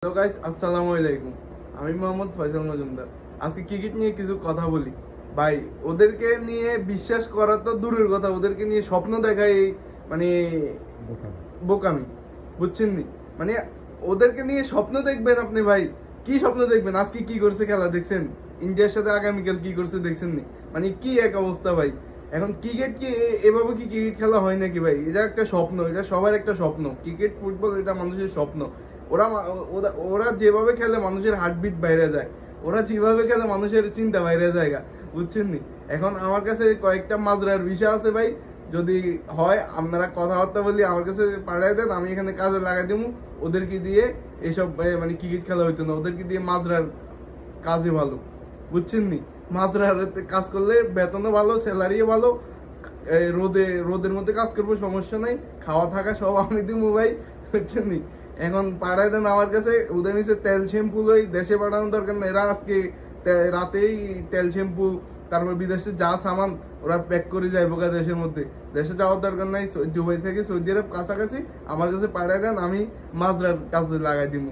Hello guys, আসসালামু আলাইকুম। আমি মোহাম্মদ ফয়সাল মজুমদার। আজকে ক্রিকেট নিয়ে কিছু কথা বলি। ভাই, ওদেরকে নিয়ে বিশ্বাস করা তো দূরের কথা, ওদেরকে নিয়ে স্বপ্ন দেখাই মানে বোকামি, বুঝছেন নি? মানে ওদেরকে নিয়ে স্বপ্ন দেখবেন আপনি ভাই, কি স্বপ্ন দেখবেন? আজকে কি করছে খেলা দেখছেন? ইন্ডিয়ার সাথে আগামীকাল কি করছে দেখছেন নি? মানে কি এক অবস্থা ভাই। এখন ক্রিকেট কি এভাবে কি ক্রিকেট খেলা হয় নাকি ভাই? এটা একটা স্বপ্ন, এটা সবার একটা স্বপ্ন। ক্রিকেট ফুটবল এটা মানুষের স্বপ্ন। ওরা ওরা যেভাবে খেলে মানুষের হার্টবিট বাইরে যায়, ওরা যেভাবে খেলে মানুষের চিন্তা বাইরে যায়, বুঝছেন নি? এখন আমার কাছে কয়েকটা মাজরার বিষয় আছে ভাই, যদি হয় আপনারা কথাবার্তা বলি, আমার কাছে পাঠিয়ে দেন, আমি এখানে কাজে লাগাই দেবো। ওদেরকে দিয়ে এইসব মানে ক্রিকেট খেলা হইতো না, ওদেরকে দিয়ে মাজরার কাজে ভালো, বুঝছেন নি? মাজরার কাজ করলে বেতনও ভালো, স্যালারিও ভালো। রোদের মধ্যে কাজ করবো, সমস্যা নাই, খাওয়া থাকা সব আমি দিব ভাই, বুঝছেন নি? এখন পাঠায় দেন আমার কাছে। ওদের নিচে তেল শ্যাম্পু লই, দেশে পাঠানোর দরকার নেই। এরা আজকে রাতেই তেল শ্যাম্পু, তারপর বিদেশে যা সামান ওরা প্যাক করে যায় বোকা দেশের মধ্যে। দেশে যাওয়ার দরকার নাই, দুবাই থেকে সৌদি আরব কাছাকাছি, আমার কাছে পাঠায় দেন, আমি মাজরার কাজে লাগাই দিব।